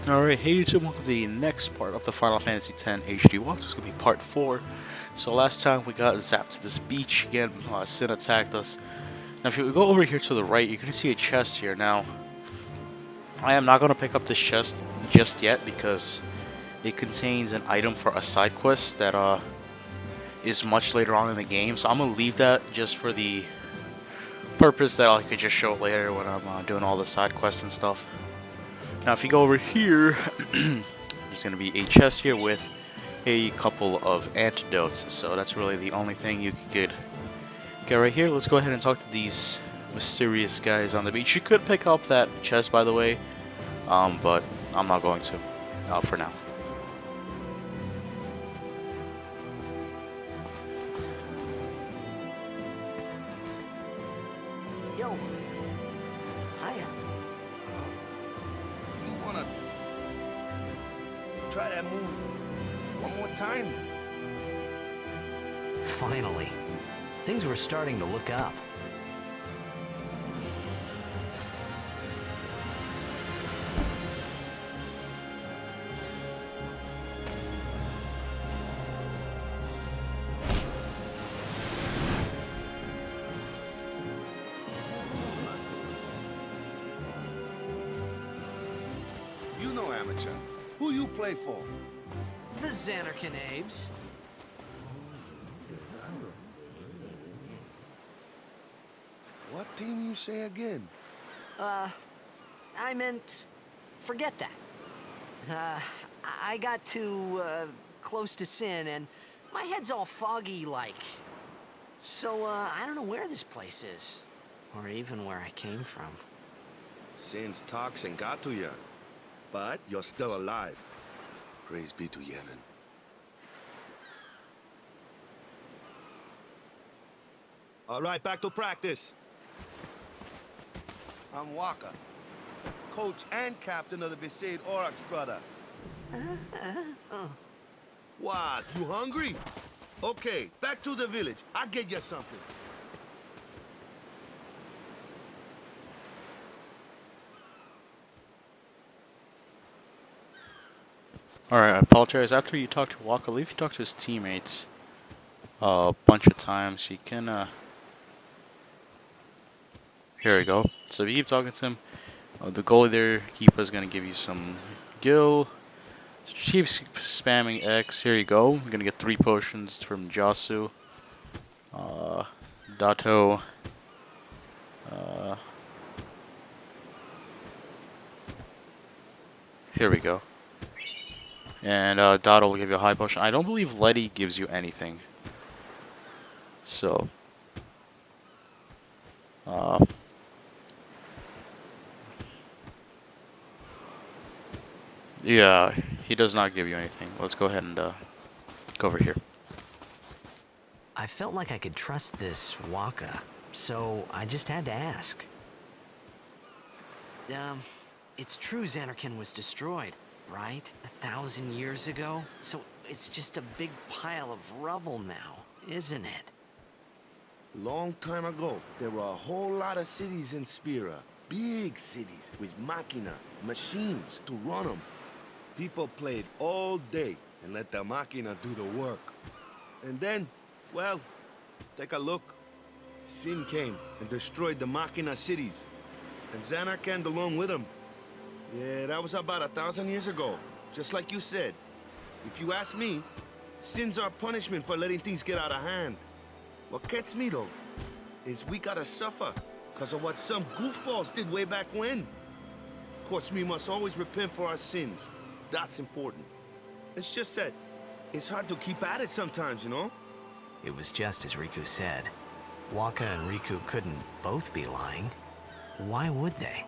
Alright, hey YouTube, welcome to the next part of the Final Fantasy X HD walk. This is going to be part 4. So last time we got zapped to this beach again, Sin attacked us. Now if you go over here to the right, you can see a chest here. Now, I am not going to pick up this chest just yet because it contains an item for a side quest that is much later on in the game. So I'm going to leave that just for the purpose that I could just show it later when I'm doing all the side quests and stuff. Now if you go over here, there's going to be a chest here with a couple of antidotes. So that's really the only thing you could get right here. Let's go ahead and talk to these mysterious guys on the beach. You could pick up that chest, by the way, but I'm not going to for now. Yo. Hiya. You wanna try that move one more time? Finally. Things were starting to look up. You know amateur. Who you play for? The Xanarkin Abes. What team you say again? I meant, forget that. I got too, close to Sin, and my head's all foggy like. So, I don't know where this place is. Or even where I came from. Sin's toxin got to you. But you're still alive. Praise be to Yevon. All right, back to practice. I'm Waka, coach and captain of the Besaid Oryx, brother. What, you hungry? Okay, back to the village. I'll get you something. Alright, I apologize. After you talk to Walker, leave you talk to his teammates a bunch of times. You can, here we go. So if you keep talking to him, the goalie there, keeper, is going to give you some gil. Keep spamming X. Here you go. You're going to get 3 potions from Jasu. Dato. Here we go. And Dotto will give you a high potion. I don't believe Letty gives you anything. So. Yeah, he does not give you anything. Let's go ahead and go over here. I felt like I could trust this Waka, so I just had to ask. It's true Xanarkin was destroyed, right? 1,000 years ago? So it's just a big pile of rubble now, isn't it? Long time ago, there were a whole lot of cities in Spira. Big cities with machina, machines to run them. People played all day and let the machina do the work. And then, well, take a look. Sin came and destroyed the machina cities. And Xanarkand along with him. Yeah, that was about 1,000 years ago. Just like you said. If you ask me, Sin's our punishment for letting things get out of hand. What gets me, though, is we gotta suffer because of what some goofballs did way back when. Of course, we must always repent for our sins. That's important. It's just that it's hard to keep at it sometimes, you know? It was just as Riku said. Waka and Riku couldn't both be lying. Why would they?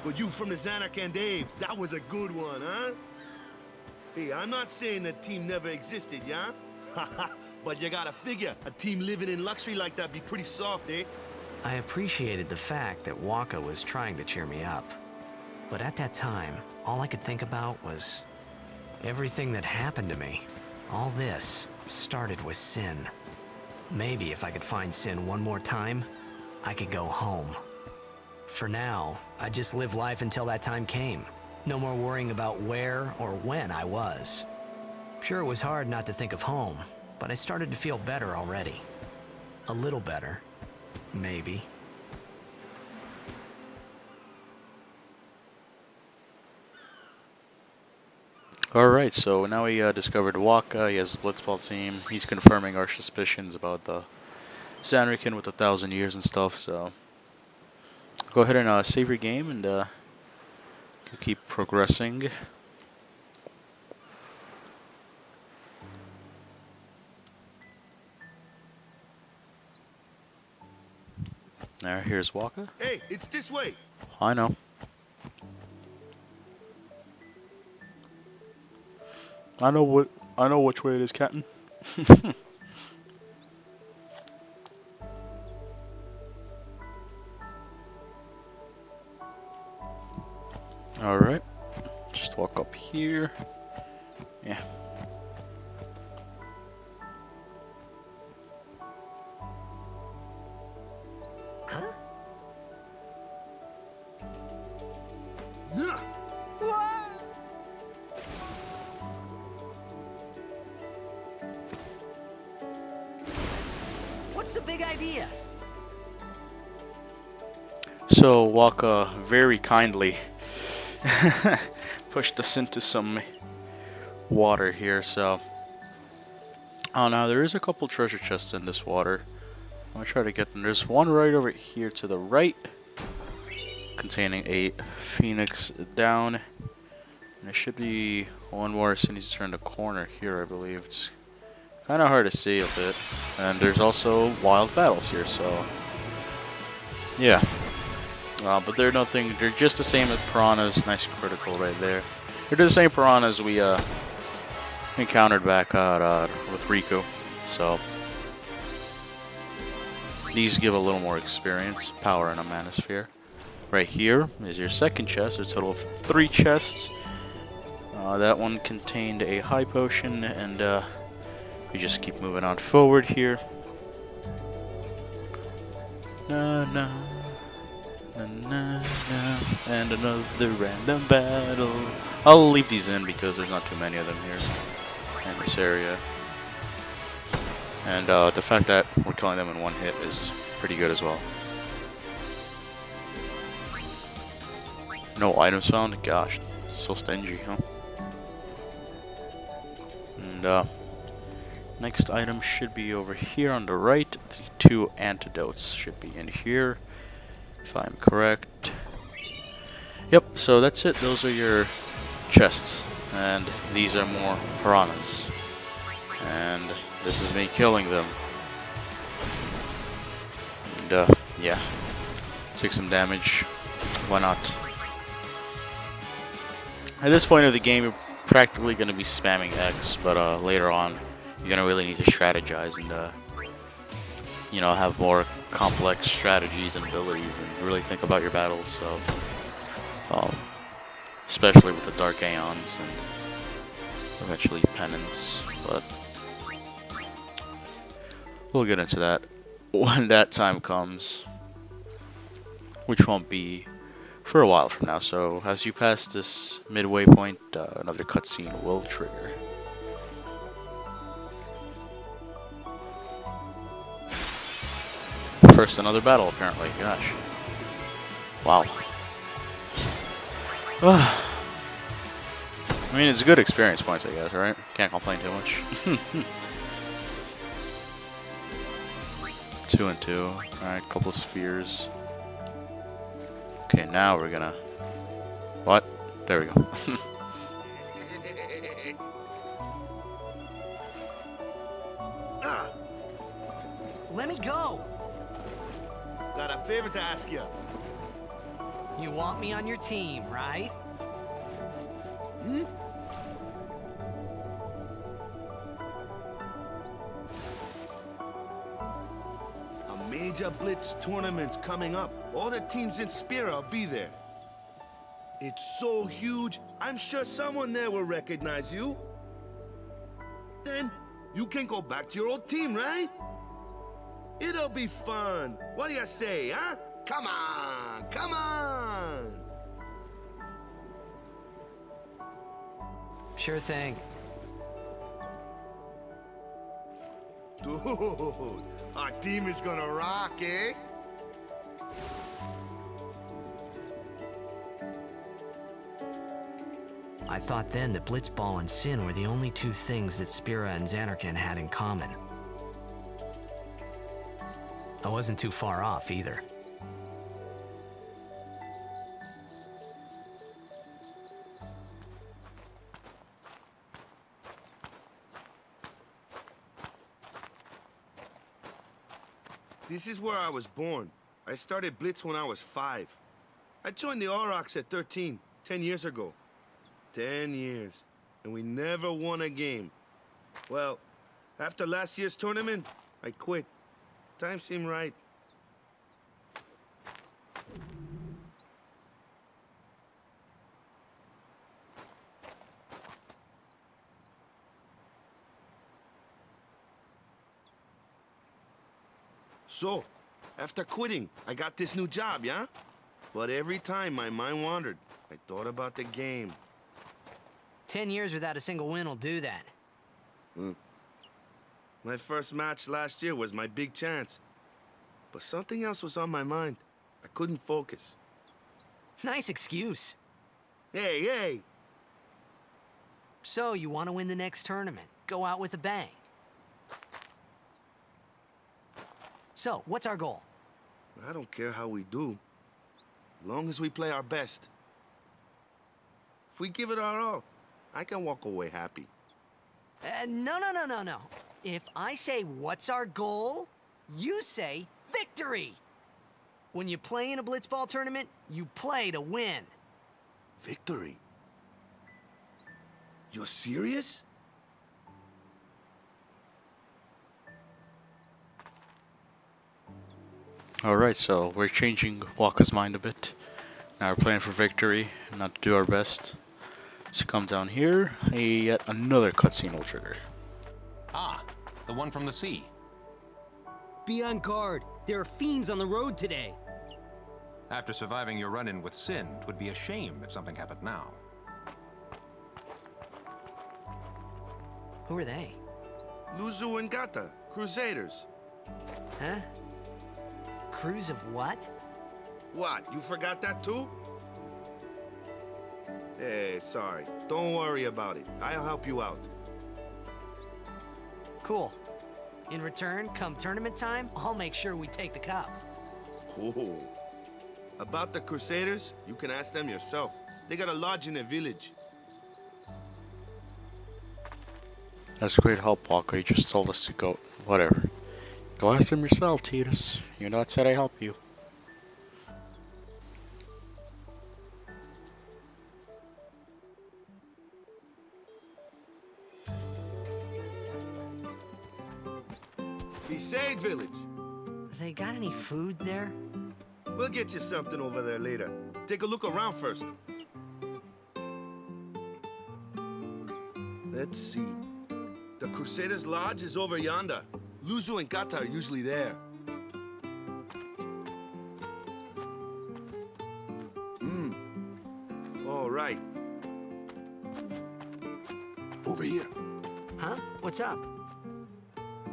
But you from the Xanarkand Abes, that was a good one, huh? Hey, I'm not saying that team never existed, yeah? But you gotta figure, a team living in luxury like that be pretty soft, eh? I appreciated the fact that Waka was trying to cheer me up. But at that time, all I could think about was everything that happened to me. All this started with Sin. Maybe if I could find Sin one more time, I could go home. For now, I just live life until that time came. No more worrying about where or when I was. Sure, it was hard not to think of home, but I started to feel better already. A little better, maybe. Alright, so now we discovered Waka. He has a blitzball team. He's confirming our suspicions about the Zanrikin with 1,000 years and stuff, so go ahead and save your game and keep progressing. There, here's Waka. Hey, it's this way. I know. I know which way it is, Captain. Alright. Just walk up here. Yeah. Huh? Nah. What's the big idea? So Waka very kindly pushed us into some water here, so oh, now there is a couple treasure chests in this water. I'm gonna try to get them. There's one right over here to the right containing a phoenix down, and there should be one more as soon as you turn the corner here, I believe. It's kind of hard to see a bit, and there's also wild battles here, so yeah. But they're nothing. They're just the same as piranhas. Nice critical right there. They're the same piranhas we encountered back at with Riku. So these give a little more experience, power, and a manosphere. Right here is your second chest. There's a total of 3 chests. That one contained a high potion, and we just keep moving on forward here. Na na. Na, na, na, and another random battle. I'll leave these in because there's not too many of them here in this area. And the fact that we're killing them in one hit is pretty good as well. No items found? Gosh, so stingy, huh? And next item should be over here on the right. The 2 antidotes should be in here, if I'm correct. Yep, so that's it. Those are your chests. And these are more piranhas. And this is me killing them. And yeah. Take some damage. Why not? At this point of the game, you're practically going to be spamming X, but later on, you're going to really need to strategize and you know, have more complex strategies and abilities and really think about your battles. So especially with the Dark Aeons and eventually Penance, but we'll get into that when that time comes, which won't be for a while from now. So as you pass this midway point, another cutscene will trigger. First, another battle, apparently. Gosh. Wow. I mean, it's good experience points, I guess, right? Can't complain too much. 2 and 2. Alright, couple of spheres. Okay, now we're gonna... What? There we go. Let me go! Got a favor to ask you. You want me on your team, right? Hmm? A major blitz tournament's coming up. All the teams in Spira will be there. It's so huge, I'm sure someone there will recognize you. Then you can go back to your old team, right? It'll be fun. What do you say, huh? Come on, come on! Sure thing. Dude, our team is gonna rock, eh? I thought then that Blitzball and Sin were the only two things that Spira and Xanarkand had in common. I wasn't too far off either. This is where I was born. I started Blitz when I was 5. I joined the Aurochs at 13, 10 years ago. 10 years, and we never won a game. Well, after last year's tournament, I quit. Time seemed right. So, after quitting, I got this new job, yeah? But every time my mind wandered, I thought about the game. 10 years without a single win will do that. My first match last year was my big chance. But something else was on my mind. I couldn't focus. Nice excuse. Hey, hey! So, you want to win the next tournament? Go out with a bang. So, what's our goal? I don't care how we do. Long as we play our best. If we give it our all, I can walk away happy. No. If I say, what's our goal? You say, victory! When you play in a Blitzball tournament, you play to win. Victory? You're serious? Alright, so we're changing Waka's mind a bit. Now we're playing for victory, not to do our best. So come down here, yet another cutscene will trigger. Ah, the one from the sea. Be on guard. There are fiends on the road today. After surviving your run-in with Sin, it would be a shame if something happened now. Who are they? Luzu and Gata, crusaders. Huh? Crews of what? What, you forgot that too? Hey, sorry. Don't worry about it. I'll help you out. Cool. In return, come tournament time, I'll make sure we take the cup. Cool. About the crusaders, you can ask them yourself. They got a lodge in a village. That's great help, Waka. You just told us to go. Whatever. Go ask them yourself, Titus. You know I said I help you. Besaid village. They got any food there? We'll get you something over there later. Take a look around first. Let's see. The Crusaders' Lodge is over yonder. Luzu and Gata are usually there. All right. Over here. Huh? What's up?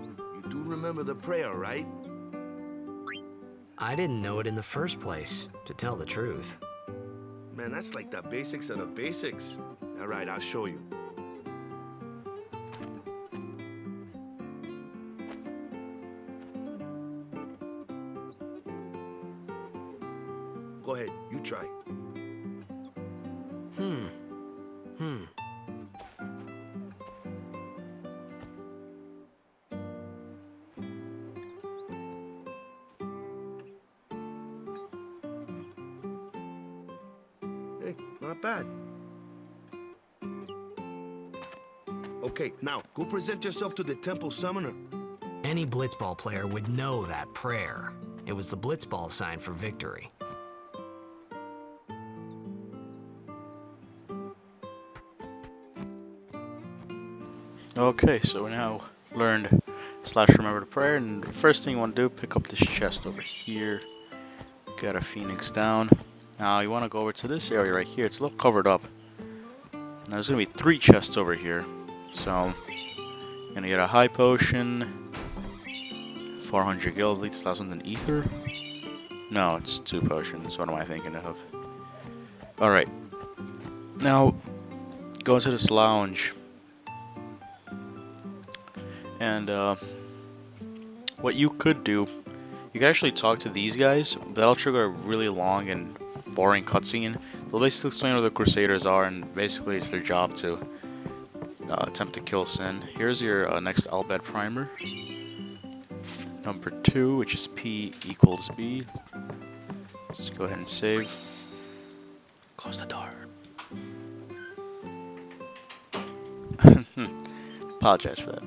You do remember the prayer, right? I didn't know it in the first place, to tell the truth. Man, that's like the basics of the basics. All right, I'll show you. Go ahead, you try. Hey, not bad. Okay, now, go present yourself to the temple summoner. Any Blitzball player would know that prayer. It was the Blitzball sign for victory. Okay, so we now learned / remember the prayer, and the first thing you want to do, pick up this chest over here. Got a phoenix down. Now you want to go over to this area right here. It's a little covered up. Now there's gonna be 3 chests over here. So gonna get a high potion, 400 gil. At least that's an ether. No, it's 2 potions. What am I thinking of? All right. Now go into this lounge, and what you could do, you can actually talk to these guys. That'll trigger a really long and boring cutscene. They'll basically explain what the crusaders are, and basically it's their job to attempt to kill Sin. Here's your next Albed primer. Number 2, which is P equals B. Let's go ahead and save. Close the door. Apologize for that.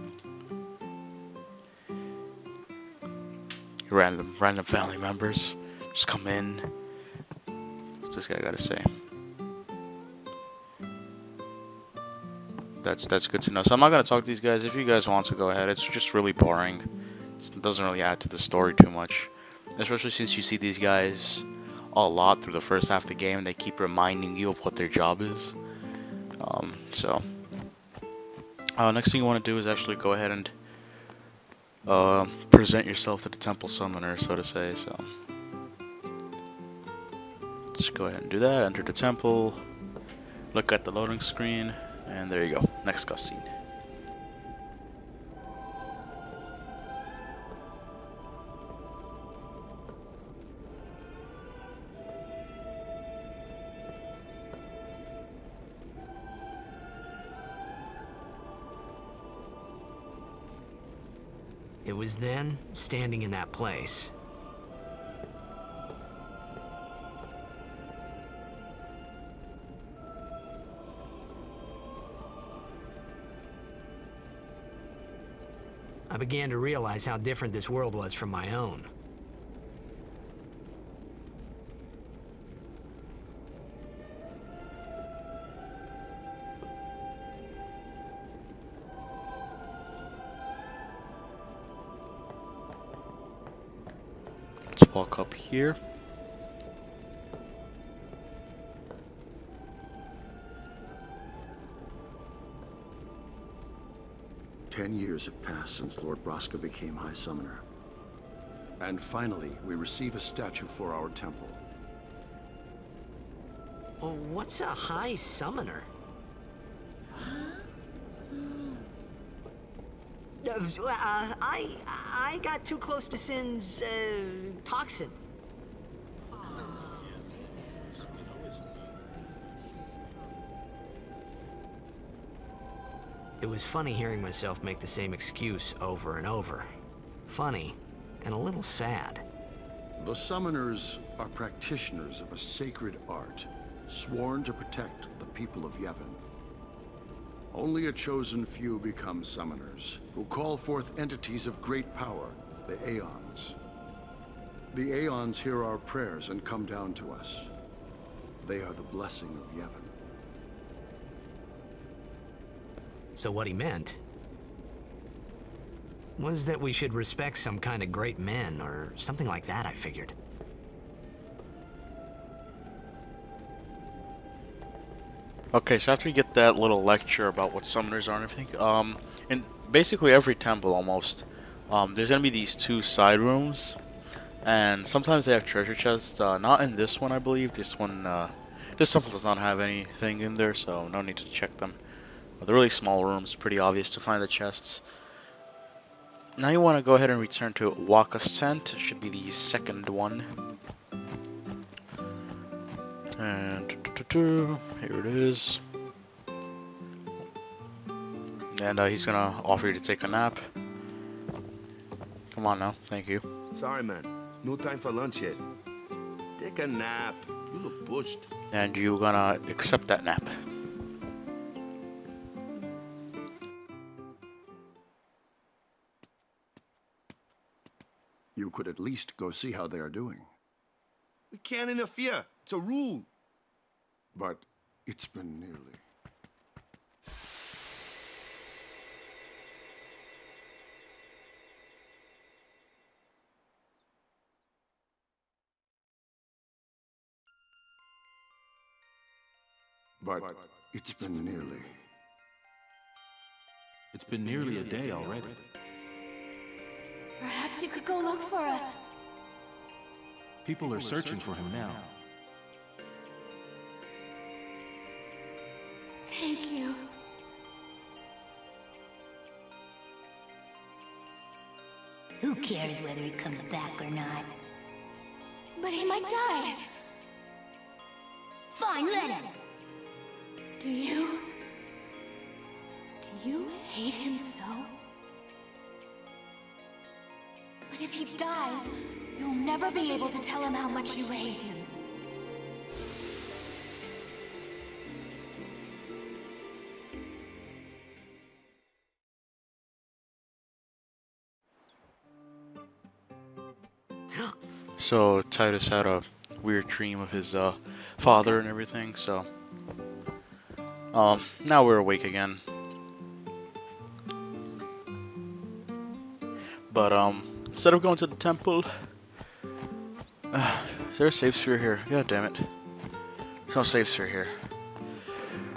Random family members just come in. What's this guy got to say? That's good to know. So I'm not gonna talk to these guys. If you guys want to, go ahead. It's just really boring. It doesn't really add to the story too much, especially since you see these guys a lot through the first half of the game, and they keep reminding you of what their job is. Next thing you want to do is actually go ahead and present yourself to the temple summoner, so to say. So let's go ahead and do that. Enter the temple, look at the loading screen, and there you go. Next cutscene. It was then, standing in that place. I began to realize how different this world was from my own. Let's walk up here. Ten years have passed since Lord Braska became High Summoner. And finally, we receive a statue for our temple. Oh, what's a High Summoner? I got too close to Sin's, toxin. It was funny hearing myself make the same excuse over and over. Funny, and a little sad. The Summoners are practitioners of a sacred art, sworn to protect the people of Yevon. Only a chosen few become Summoners, who call forth entities of great power, the Aeons. The Aeons hear our prayers and come down to us. They are the blessing of Yevon. So what he meant was that we should respect some kind of great men, or something like that, I figured. Okay, so after you get that little lecture about what summoners are and everything, in basically every temple almost, there's gonna be these 2 side rooms, and sometimes they have treasure chests. Not in this one, I believe. This temple does not have anything in there, so no need to check them. They're really small rooms, pretty obvious to find the chests. Now you want to go ahead and return to Waka's tent. It should be the second one. And here it is. And he's gonna offer you to take a nap. Come on now, thank you. Sorry, man. No time for lunch yet. Take a nap. You look bushed. And you're gonna accept that nap. You could at least go see how they are doing. We can't interfere. It's a rule. But it's been nearly... But it's been nearly. It's been nearly a day already. Perhaps you could go look for us. People are searching for him now. Thank you. Who cares whether he comes back or not? But he might die. Fine, let him. Do you hate him so? But if he dies, you'll never be able to tell him how much you hate him. So Titus had a weird dream of his father and everything, so now we're awake again. But instead of going to the temple, is there a safe sphere here? God damn it. There's no safe sphere here.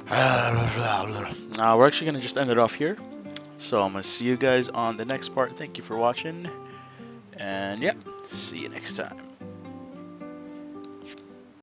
We're actually gonna just end it off here. So I'm gonna see you guys on the next part. Thank you for watching. And yeah, see you next time.